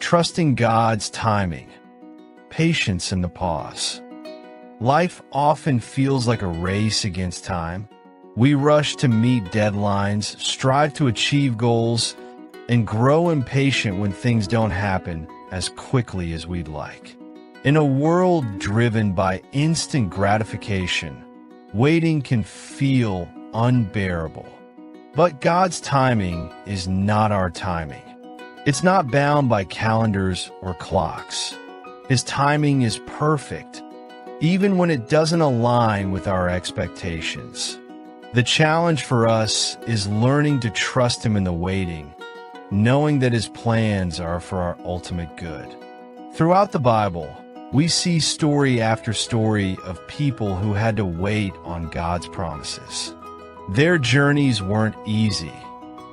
Trusting God's timing, patience in the pause. Life often feels like a race against time. We rush to meet deadlines, strive to achieve goals, and grow impatient when things don't happen as quickly as we'd like. In a world driven by instant gratification, waiting can feel unbearable. But God's timing is not our timing. It's not bound by calendars or clocks. His timing is perfect, even when it doesn't align with our expectations. The challenge for us is learning to trust Him in the waiting, knowing that His plans are for our ultimate good. Throughout the Bible, we see story after story of people who had to wait on God's promises. Their journeys weren't easy,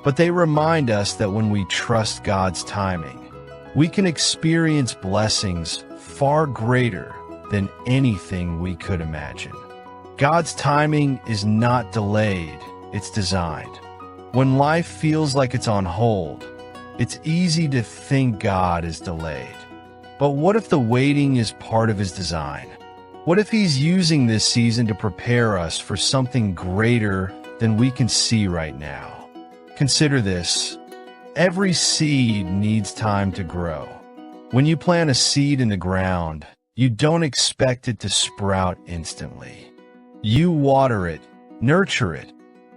but they remind us that when we trust God's timing, we can experience blessings far greater than anything we could imagine. God's timing is not delayed, it's designed. When life feels like it's on hold, it's easy to think God is delayed. But what if the waiting is part of His design? What if He's using this season to prepare us for something greater than we can see right now? Consider this. Every seed needs time to grow. When you plant a seed in the ground, you don't expect it to sprout instantly. You water it, nurture it,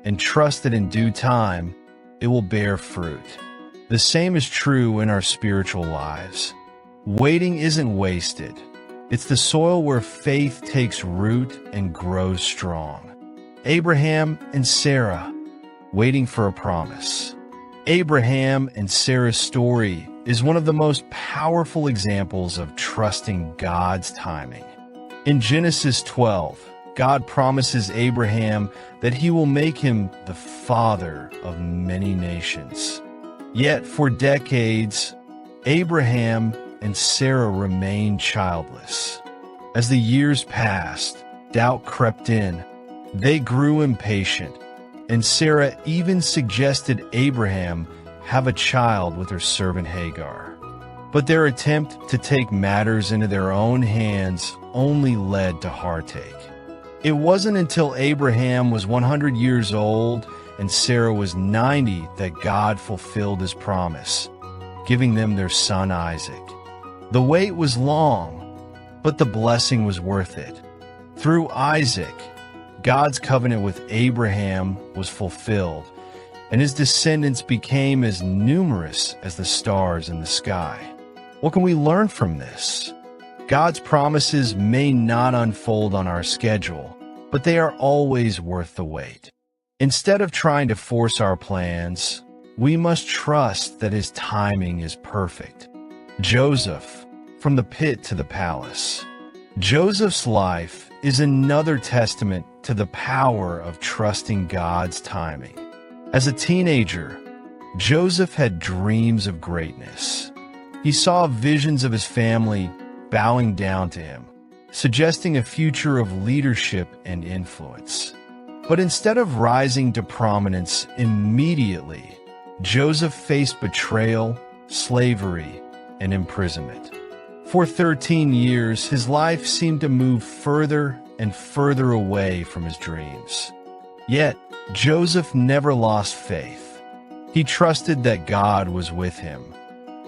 and trust that in due time, it will bear fruit. The same is true in our spiritual lives. Waiting isn't wasted. It's the soil where faith takes root and grows strong. Abraham and Sarah, waiting for a promise. Abraham and Sarah's story is one of the most powerful examples of trusting God's timing. In Genesis 12, God promises Abraham that He will make him the father of many nations. Yet for decades, Abraham and Sarah remained childless. As the years passed, doubt crept in. They grew impatient, and Sarah even suggested Abraham have a child with her servant Hagar. But their attempt to take matters into their own hands only led to heartache. It wasn't until Abraham was 100 years old and Sarah was 90 that God fulfilled His promise, giving them their son Isaac. The wait was long, but the blessing was worth it. Through Isaac, God's covenant with Abraham was fulfilled, and his descendants became as numerous as the stars in the sky. What can we learn from this? God's promises may not unfold on our schedule, but they are always worth the wait. Instead of trying to force our plans, we must trust that His timing is perfect. Joseph, from the pit to the palace. Joseph's life is another testament to the power of trusting God's timing. As a teenager, Joseph had dreams of greatness. He saw visions of his family bowing down to him, suggesting a future of leadership and influence. But instead of rising to prominence immediately, Joseph faced betrayal, slavery, and imprisonment. For 13 years, his life seemed to move further and further away from his dreams. Yet, Joseph never lost faith. He trusted that God was with him,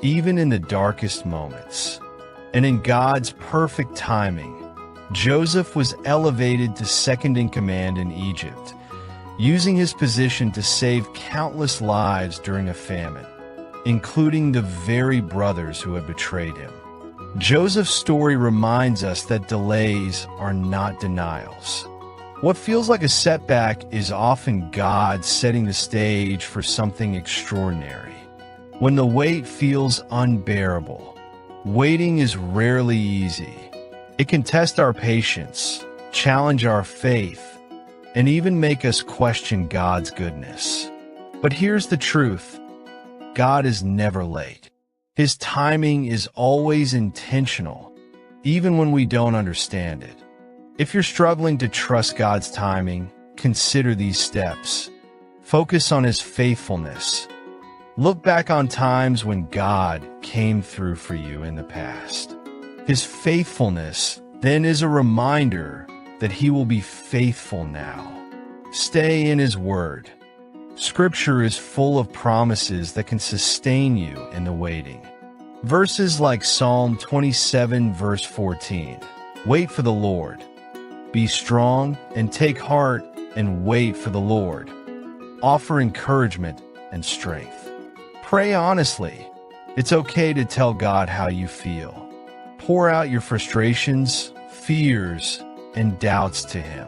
even in the darkest moments. And in God's perfect timing, Joseph was elevated to second in command in Egypt, using his position to save countless lives during a famine, including the very brothers who had betrayed him. Joseph's story reminds us that delays are not denials. What feels like a setback is often God setting the stage for something extraordinary. When the wait feels unbearable, waiting is rarely easy. It can test our patience, challenge our faith, and even make us question God's goodness. But here's the truth: God is never late. His timing is always intentional, even when we don't understand it. If you're struggling to trust God's timing, consider these steps. Focus on His faithfulness. Look back on times when God came through for you in the past. His faithfulness then is a reminder that he will be faithful now. Stay in his word. Scripture is full of promises that can sustain you in the waiting. Verses like Psalm 27 verse 14, "Wait for the Lord. Be strong and take heart and wait for the Lord." Offer encouragement and strength. Pray honestly. It's okay to tell God how you feel. Pour out your frustrations, fears, and doubts to him.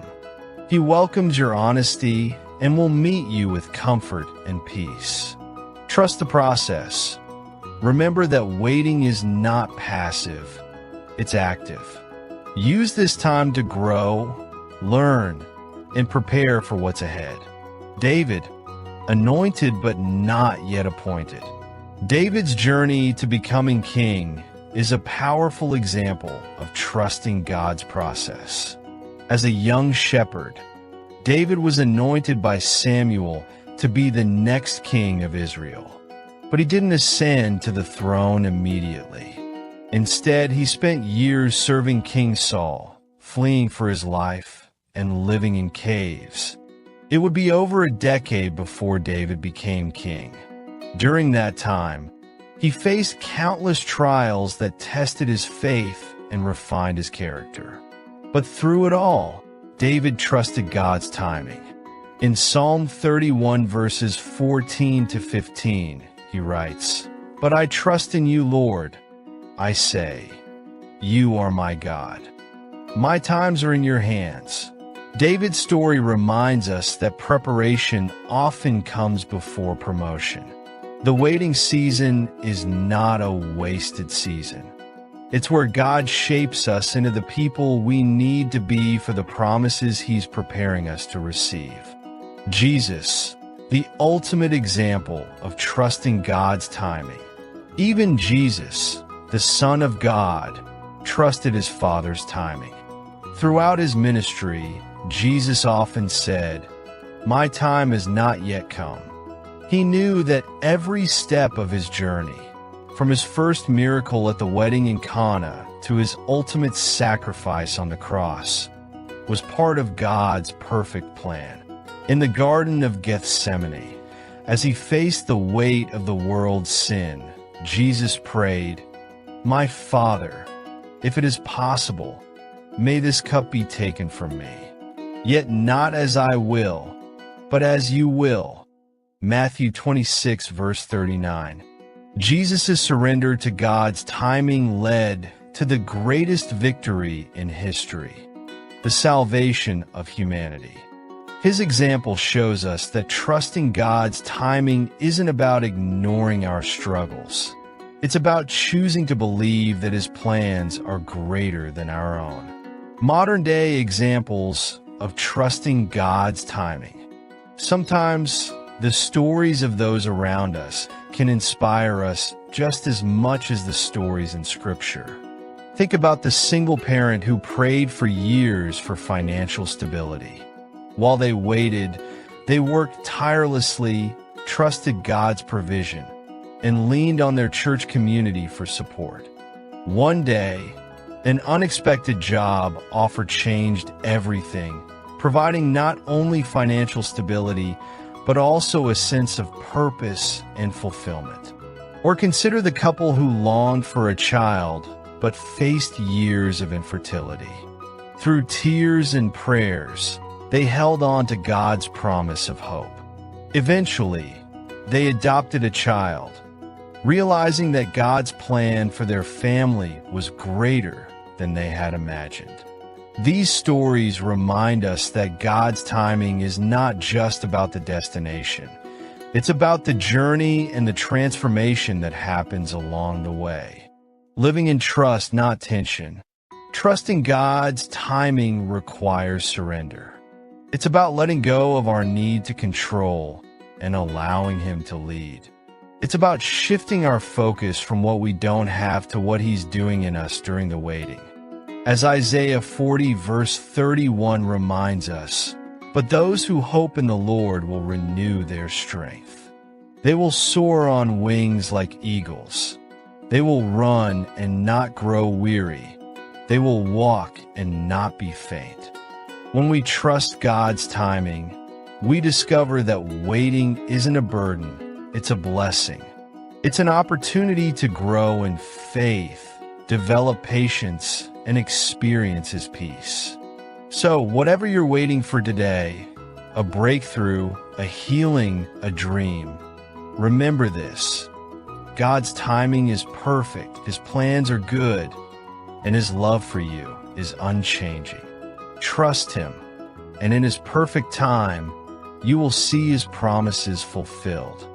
He welcomes your honesty and will meet you with comfort and peace. Trust the process. Remember that waiting is not passive, it's active. Use this time to grow, learn, and prepare for what's ahead. David, anointed but not yet appointed. David's journey to becoming king is a powerful example of trusting God's process. As a young shepherd, David was anointed by Samuel to be the next king of Israel. But he didn't ascend to the throne immediately. Instead, he spent years serving King Saul, fleeing for his life, and living in caves. It would be over a decade before David became king. During that time, he faced countless trials that tested his faith and refined his character. But through it all, David trusted God's timing. In Psalm 31 verses 14 to 15, he writes, "But I trust in you, Lord. I say, you are my God. My times are in your hands." David's story reminds us that preparation often comes before promotion. The waiting season is not a wasted season. It's where God shapes us into the people we need to be for the promises he's preparing us to receive. Jesus, the ultimate example of trusting God's timing. Even Jesus, the Son of God, trusted his Father's timing. Throughout his ministry, Jesus often said, "My time has not yet come." He knew that every step of his journey, from his first miracle at the wedding in Cana to his ultimate sacrifice on the cross, was part of God's perfect plan. In the Garden of Gethsemane, as he faced the weight of the world's sin, Jesus prayed, "My Father, if it is possible, may this cup be taken from me. Yet not as I will, but as you will." Matthew 26 verse 39. Jesus' surrender to God's timing led to the greatest victory in history, the salvation of humanity. His example shows us that trusting God's timing isn't about ignoring our struggles. It's about choosing to believe that his plans are greater than our own. Modern-day examples of trusting God's timing. Sometimes the stories of those around us can inspire us just as much as the stories in Scripture. Think about the single parent who prayed for years for financial stability. While they waited, they worked tirelessly, trusted God's provision, and leaned on their church community for support. One day, an unexpected job offer changed everything, providing not only financial stability, but also a sense of purpose and fulfillment. Or consider the couple who longed for a child, but faced years of infertility. Through tears and prayers, they held on to God's promise of hope. Eventually, they adopted a child, realizing that God's plan for their family was greater than they had imagined. These stories remind us that God's timing is not just about the destination. It's about the journey and the transformation that happens along the way. Living in trust, not tension. Trusting God's timing requires surrender. It's about letting go of our need to control and allowing him to lead. It's about shifting our focus from what we don't have to what he's doing in us during the waiting. As Isaiah 40 verse 31 reminds us, "But those who hope in the Lord will renew their strength. They will soar on wings like eagles. They will run and not grow weary. They will walk and not be faint. When we trust God's timing, we discover that waiting isn't a burden, it's a blessing. It's an opportunity to grow in faith, develop patience, and experience His peace. So, whatever you're waiting for today, a breakthrough, a healing, a dream, remember this: God's timing is perfect, His plans are good, and His love for you is unchanging. Trust Him, and in His perfect time, you will see His promises fulfilled.